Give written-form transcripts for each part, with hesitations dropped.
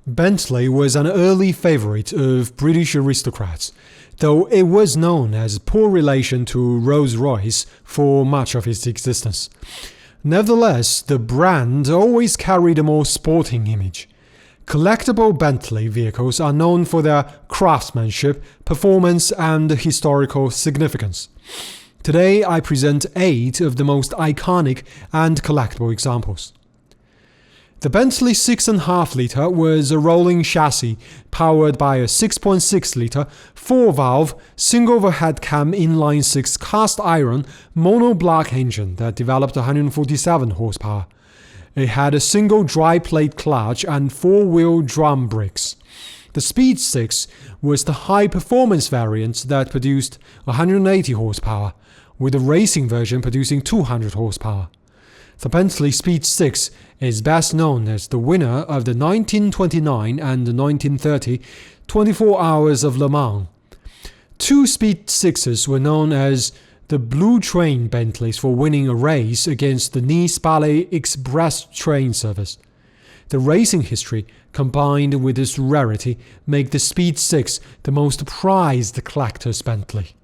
Bentley was an early favorite of British aristocrats, though it was known as poor relation to Rolls-Royce for much of its existence. Nevertheless, the brand always carried a more sporting image. Collectible Bentley vehicles are known for their craftsmanship, performance, and historical significance. Today, I present 8 of the most iconic and collectible examples. The Bentley 6.5 litre was a rolling chassis powered by a 6.6 litre 4-valve single-overhead cam inline-6 cast-iron monoblock engine that developed 147 horsepower. It had a single dry-plate clutch and 4-wheel drum brakes. The Speed 6 was the high-performance variant that produced 180 horsepower, with the racing version producing 200 horsepower. The Bentley Speed 6 is best known as the winner of the 1929 and the 1930 24 Hours of Le Mans. 2 Speed 6s were known as the Blue Train Bentleys for winning a race against the Nice Ballet Express train service. The racing history, combined with its rarity, make the Speed 6 the most prized collector's Bentley.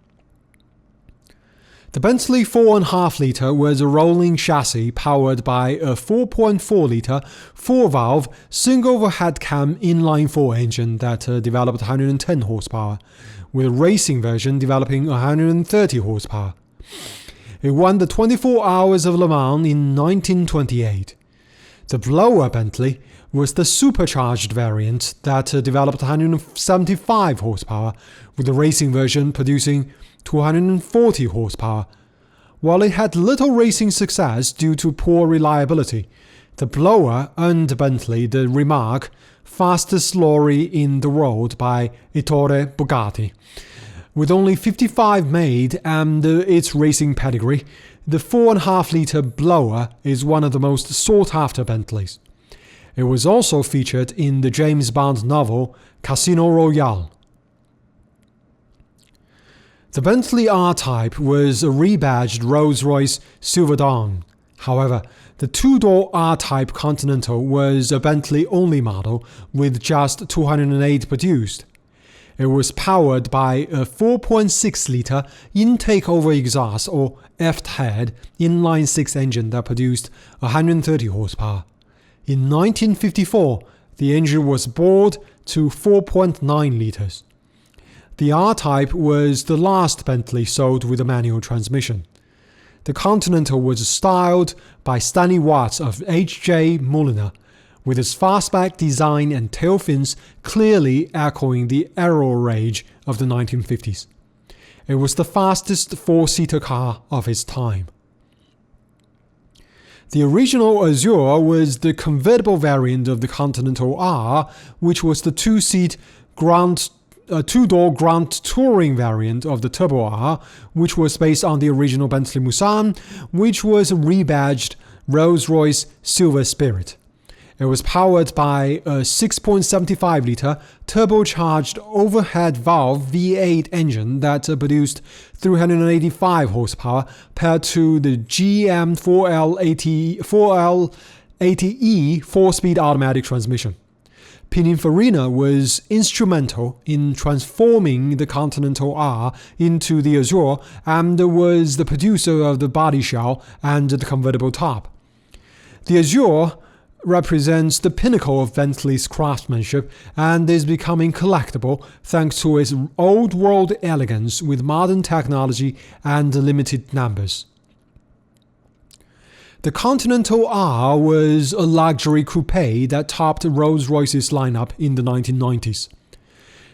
The Bentley 4.5 litre was a rolling chassis powered by a 4.4 litre 4-valve single-overhead cam inline-4 engine that developed 110 horsepower, with a racing version developing 130 horsepower. It won the 24 Hours of Le Mans in 1928. The Blower Bentley was the supercharged variant that developed 175 horsepower, with the racing version producing 240 horsepower. While it had little racing success due to poor reliability, the Blower earned Bentley the remark "fastest lorry in the world" by Ettore Bugatti. With only 55 made and its racing pedigree, the 4.5 litre Blower is one of the most sought-after Bentleys. It was also featured in the James Bond novel Casino Royale. The Bentley R-Type was a rebadged Rolls-Royce Silver Dawn. However, the 2-door R-Type Continental was a Bentley-only model with just 208 produced. It was powered by a 4.6 litre intake-over exhaust or F-head inline-6 engine that produced 130 horsepower. In 1954, the engine was bored to 4.9 litres. The R-Type was the last Bentley sold with a manual transmission. The Continental was styled by Stanley Watts of H.J. Mulliner, with its fastback design and tail fins clearly echoing the aero rage of the 1950s. It was the fastest 4-seater car of its time. The original Azure was the convertible variant of the Continental R, which was the 2-seat two-door Grand Touring variant of the Turbo R, which was based on the original Bentley Mulsanne, which was a rebadged Rolls-Royce Silver Spirit. It was powered by a 6.75 litre turbocharged overhead valve V8 engine that produced 385 horsepower paired to the GM 4L80E 4-speed automatic transmission. Pininfarina was instrumental in transforming the Continental R into the Azure and was the producer of the body shell and the convertible top. The Azure represents the pinnacle of Bentley's craftsmanship and is becoming collectible thanks to its old-world elegance with modern technology and limited numbers. The Continental R was a luxury coupe that topped Rolls-Royce's lineup in the 1990s.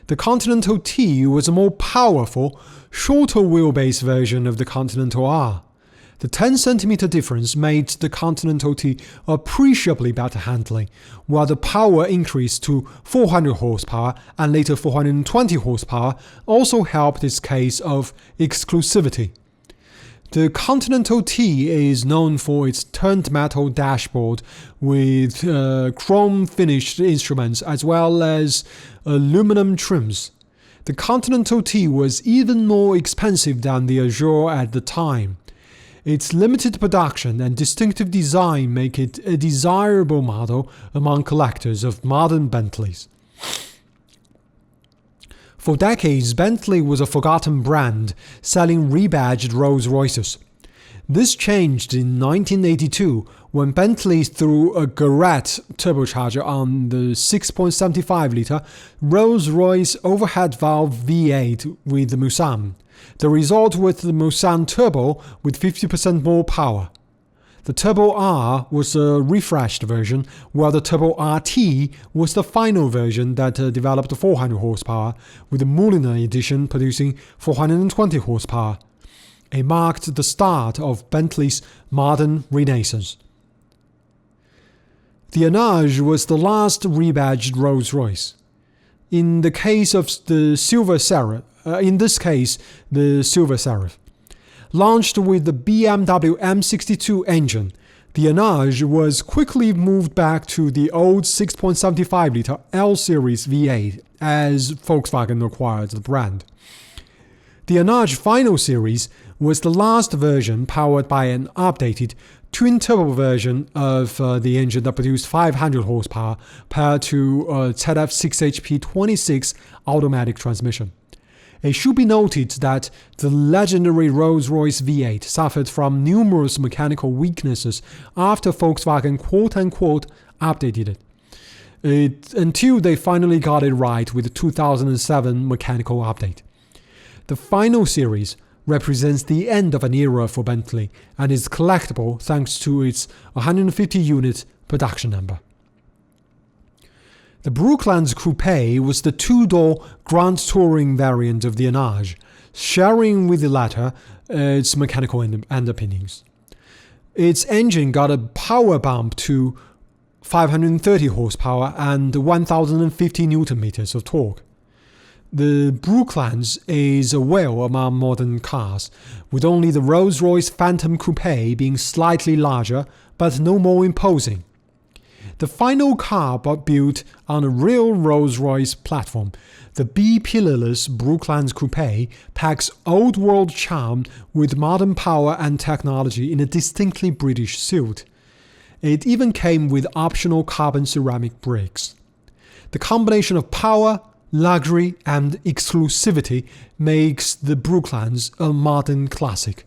The Continental T was a more powerful, shorter wheelbase version of the Continental R. The 10cm difference made the Continental T appreciably better handling, while the power increase to 400 horsepower and later 420 horsepower also helped its case of exclusivity. The Continental T is known for its turned metal dashboard with chrome-finished instruments as well as aluminum trims. The Continental T was even more expensive than the Azure at the time. Its limited production and distinctive design make it a desirable model among collectors of modern Bentleys. For decades, Bentley was a forgotten brand, selling rebadged Rolls-Royces. This changed in 1982 when Bentley threw a Garrett turbocharger on the 6.75-litre Rolls-Royce overhead valve V8 with the Mulsanne. The result was the Mulsanne Turbo with 50% more power. The Turbo R was a refreshed version, while the Turbo RT was the final version that developed 400 horsepower, with the Mulliner edition producing 420 horsepower. It marked the start of Bentley's modern renaissance. The Arnage was the last rebadged Rolls-Royce. In this case, the Silver Seraph. Launched with the BMW M62 engine, the Arnage was quickly moved back to the old 6.75-litre L-Series V8 as Volkswagen acquired the brand. The Arnage Final Series was the last version powered by an updated twin-turbo version of the engine that produced 500 horsepower paired to a ZF6HP26 automatic transmission. It should be noted that the legendary Rolls-Royce V8 suffered from numerous mechanical weaknesses after Volkswagen quote-unquote updated it, until they finally got it right with the 2007 mechanical update. The Final Series represents the end of an era for Bentley and is collectible thanks to its 150-unit production number. The Brooklands Coupe was the two-door Grand Touring variant of the Arnage, sharing with the latter its mechanical underpinnings. Its engine got a power bump to 530 horsepower and 1,050 Nm of torque. The Brooklands is a whale among modern cars, with only the Rolls-Royce Phantom Coupe being slightly larger but no more imposing. The final car built on a real Rolls-Royce platform, the B-pillarless Brooklands Coupe packs old-world charm with modern power and technology in a distinctly British suit. It even came with optional carbon ceramic brakes. The combination of power, luxury, and exclusivity makes the Brooklands a modern classic.